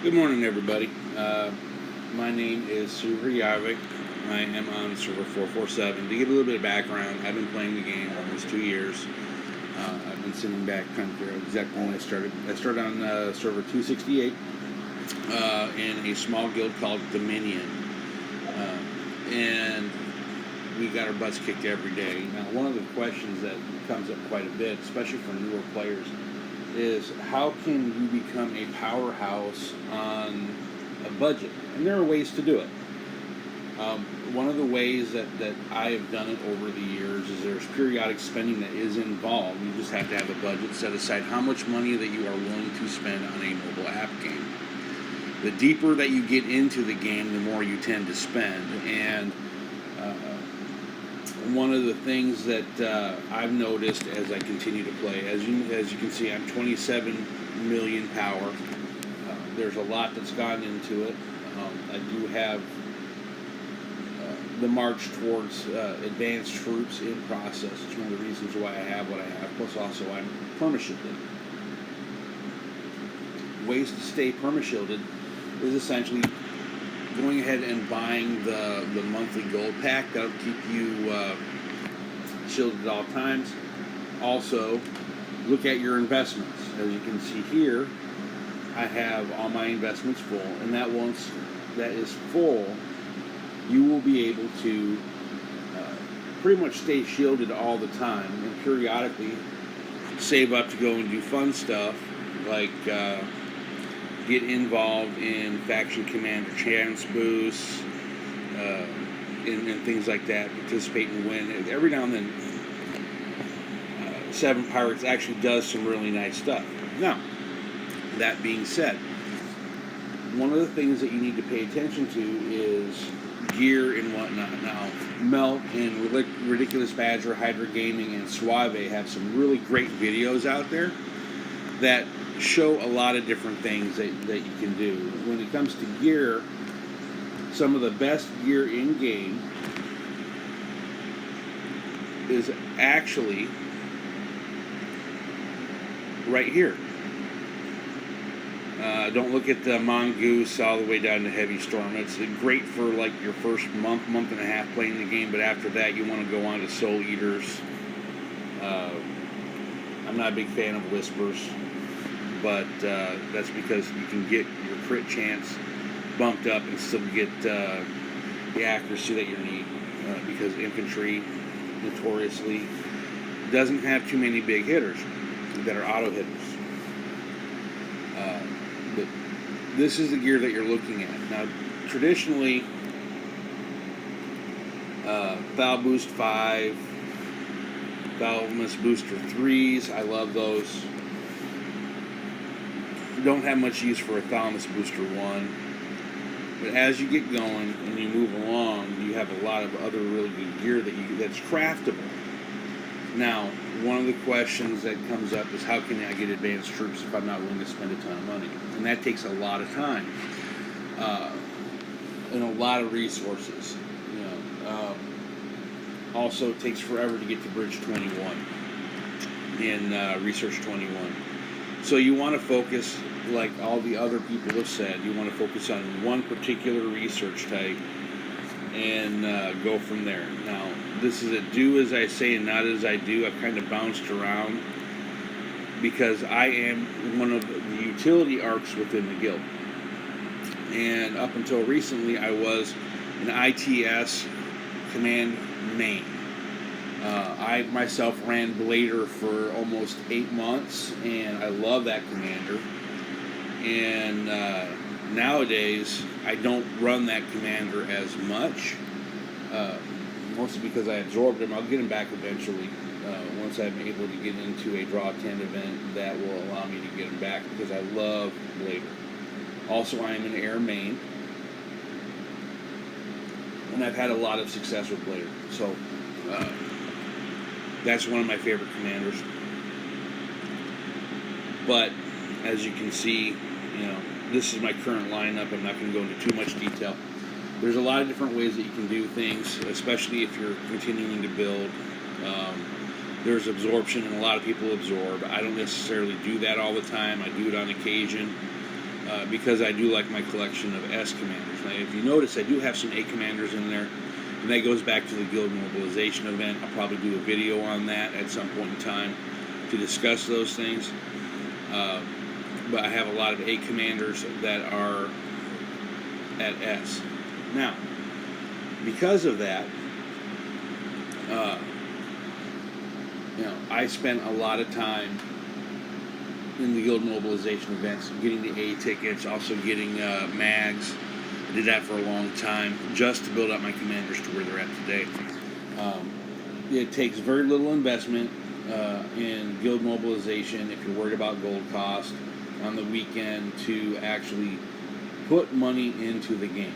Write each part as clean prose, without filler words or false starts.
Good morning, everybody. My name is Server Yavik. I am on server 447. To give a little bit of background, I've been playing the game almost 2 years. I've been sitting back trying to figure out exactly when I started. I started on server 268 in a small guild called Dominion. And we got our butts kicked every day. Now, one of the questions that comes up quite a bit, especially for newer players, is how can you become a powerhouse on a budget? And there are ways to do it. One of the ways that I have done it over the years is there's periodic spending that is involved. You just have to have a budget set aside how much money that you are willing to spend on a mobile app game. The deeper that you get into the game, the more you tend to spend. And one of the things that I've noticed as I continue to play, as you can see, I'm 27 million power. There's a lot that's gone into it. I do have the march towards advanced troops in process. It's one of the reasons why I have what I have. Plus, also, I'm perma-shielded. Ways to stay perma-shielded is essentially going ahead and buying the monthly gold pack. That'll keep you shielded at all times. Also, look at your investments. As you can see here, I have all my investments full, and that once that is full, you will be able to pretty much stay shielded all the time, and periodically save up to go and do fun stuff like get involved in faction commander chance boosts and things like that, participate and win. Every now and then, Seven Pirates actually does some really nice stuff. Now, that being said, one of the things that you need to pay attention to is gear and whatnot. Now, Melt and Ridiculous Badger, Hydra Gaming, and Suave have some really great videos out there that show a lot of different things that you can do. When it comes to gear, some of the best gear in game is actually right here. Don't look at the Mongoose all the way down to Heavy Storm. It's great for like your first month and a half playing the game, but after that you want to go on to Soul Eaters. I'm not a big fan of Whispers, but that's because you can get your crit chance bumped up and still get the accuracy that you need, because infantry notoriously doesn't have too many big hitters that are auto hitters. But this is the gear that you're looking at. Now, traditionally, Foul Boost 5, Foulness Booster 3s, I love those. Don't have much use for a Foulness Booster 1. But as you get going and you move along, you have a lot of other really good gear that's craftable. Now, one of the questions that comes up is how can I get advanced troops if I'm not willing to spend a ton of money? And that takes a lot of time and a lot of resources. Also, it takes forever to get to Bridge 21 in Research 21. So you want to focus, like all the other people have said, you want to focus on one particular research type and go from there. Now, this is a do as I say and not as I do. I've kind of bounced around because I am one of the utility arcs within the guild. And up until recently, I was an ITS command main. I myself ran Blader for almost 8 months, and I love that commander. And nowadays, I don't run that commander as much, mostly because I absorbed him. I'll get him back eventually once I'm able to get into a Draw 10 event that will allow me to get him back, because I love Blader. Also, I am an air main, and I've had a lot of success with Blader. So that's one of my favorite commanders. But as you can see, this is my current lineup. I'm not going to go into too much detail. There's a lot of different ways that you can do things, especially if you're continuing to build. There's absorption, and a lot of people absorb. I don't necessarily do that all the time. I do it on occasion. because I do like my collection of S commanders. Now, if you notice, I do have some A commanders in there, and that goes back to the guild mobilization event. I'll probably do a video on that at some point in time to discuss those things. But I have a lot of A commanders that are at S. Now, because of that, I spent a lot of time in the guild mobilization events, getting the A tickets, also getting mags. I did that for a long time just to build up my commanders to where they're at today. It takes very little investment in guild mobilization if you're worried about gold cost on the weekend to actually put money into the game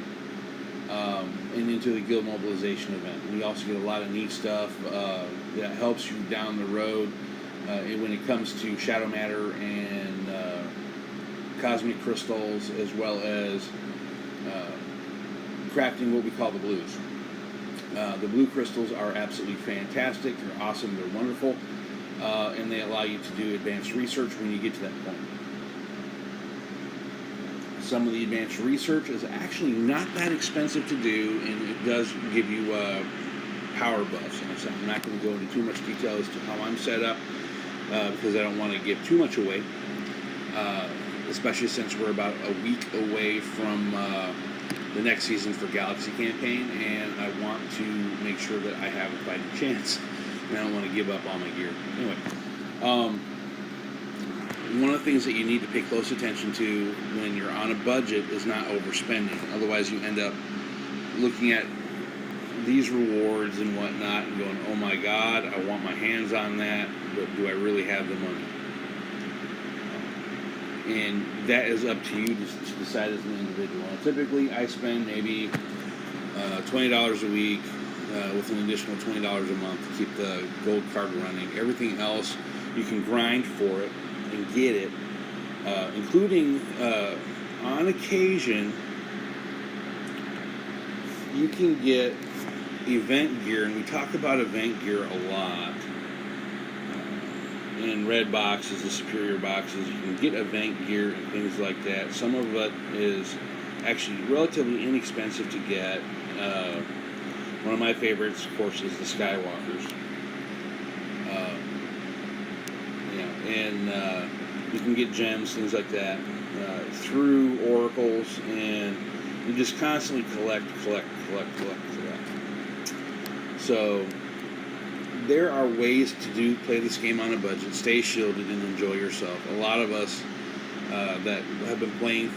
and into the guild mobilization event. We also get a lot of neat stuff that helps you down the road when it comes to shadow matter and cosmic crystals, as well as crafting what we call the blues. The blue crystals are absolutely fantastic. They're awesome. They're wonderful. And they allow you to do advanced research when you get to that point. Some of the advanced research is actually not that expensive to do, and it does give you power buffs. And so I'm not going to go into too much detail as to how I'm set up because I don't want to give too much away, especially since we're about a week away from the next season for Galaxy campaign, and I want to make sure that I have a fighting chance, and I don't want to give up all my gear. Anyway, one of the things that you need to pay close attention to when you're on a budget is not overspending. Otherwise, you end up looking at these rewards and whatnot and going, oh my God, I want my hands on that, but do I really have the money? And that is up to you to decide as an individual. And typically, I spend maybe $20 a week with an additional $20 a month to keep the gold card running. Everything else, you can grind for it and get it, including on occasion you can get event gear, and we talk about event gear a lot in red boxes, the superior boxes. You can get event gear and things like that. Some of it is actually relatively inexpensive to get. One of my favorites, of course, is the Skywalkers. And you can get gems, things like that, through oracles, and you just constantly collect. So there are ways to play this game on a budget, stay shielded, and enjoy yourself. A lot of us that have been playing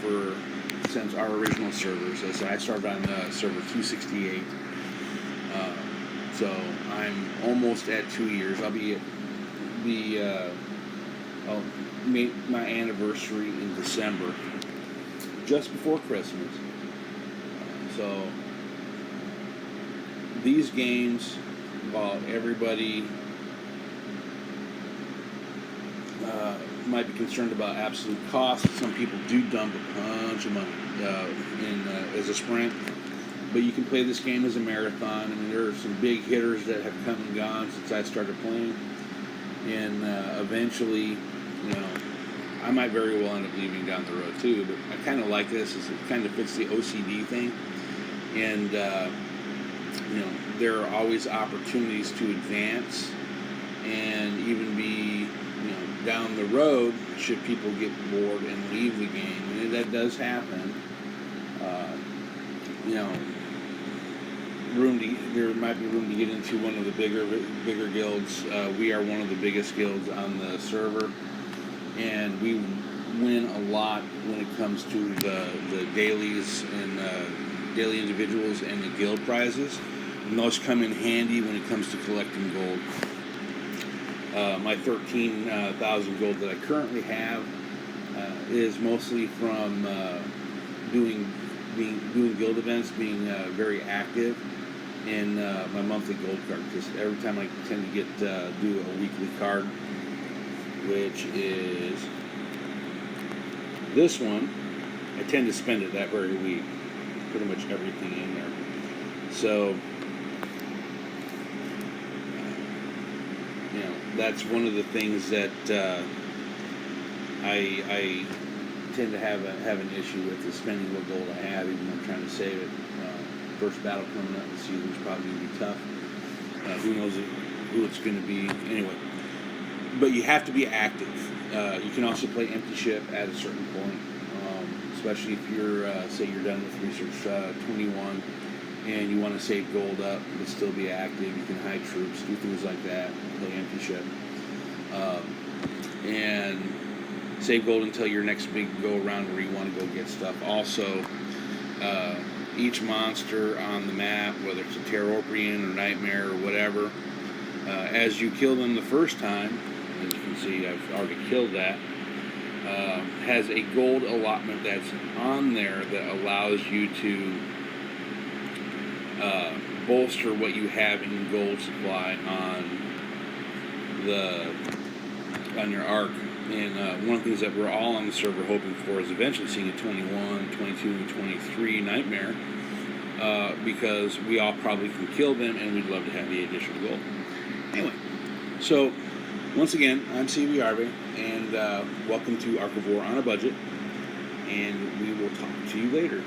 since our original servers. As I started on server 268, so I'm almost at 2 years. I'll be at I'll make my anniversary in December, just before Christmas. So these games, while everybody might be concerned about absolute cost, some people do dump a bunch of money as a sprint. But you can play this game as a marathon. I mean, there are some big hitters that have come and gone since I started playing. And eventually, I might very well end up leaving down the road too, but I kind of like this. It kind of fits the OCD thing. And, there are always opportunities to advance and even be, down the road should people get bored and leave the game. And that does happen. There might be room to get into one of the bigger guilds. We are one of the biggest guilds on the server, and we win a lot when it comes to the dailies and daily individuals and the guild prizes, and those come in handy when it comes to collecting gold. My 13,000 gold that I currently have is mostly from doing guild events, being very active in my monthly gold card, because every time I tend to get do a weekly card, which is this one, I tend to spend it that very week, pretty much everything in there. So that's one of the things that I tend to have an issue with is spending what gold I have, even though I'm trying to save it. First battle coming up in the season is probably going to be tough. Who knows who it's going to be anyway. But you have to be active. You can also play empty ship at a certain point, especially if you're, say you're done with Research 21 and you want to save gold up but still be active. You can hide troops, do things like that, play empty ship. And save gold until your next big go around where you want to go get stuff. Also, each monster on the map, whether it's a Terrorpian or Nightmare or whatever, as you kill them the first time, as you can see I've already killed that, has a gold allotment that's on there that allows you to bolster what you have in gold supply on your Ark. And one of the things that we're all on the server hoping for is eventually seeing a 21, 22, and 23 Nightmare, because we all probably can kill them and we'd love to have the additional gold. Anyway, so once again, I'm CBRB, and welcome to Ark of War on a Budget, and we will talk to you later.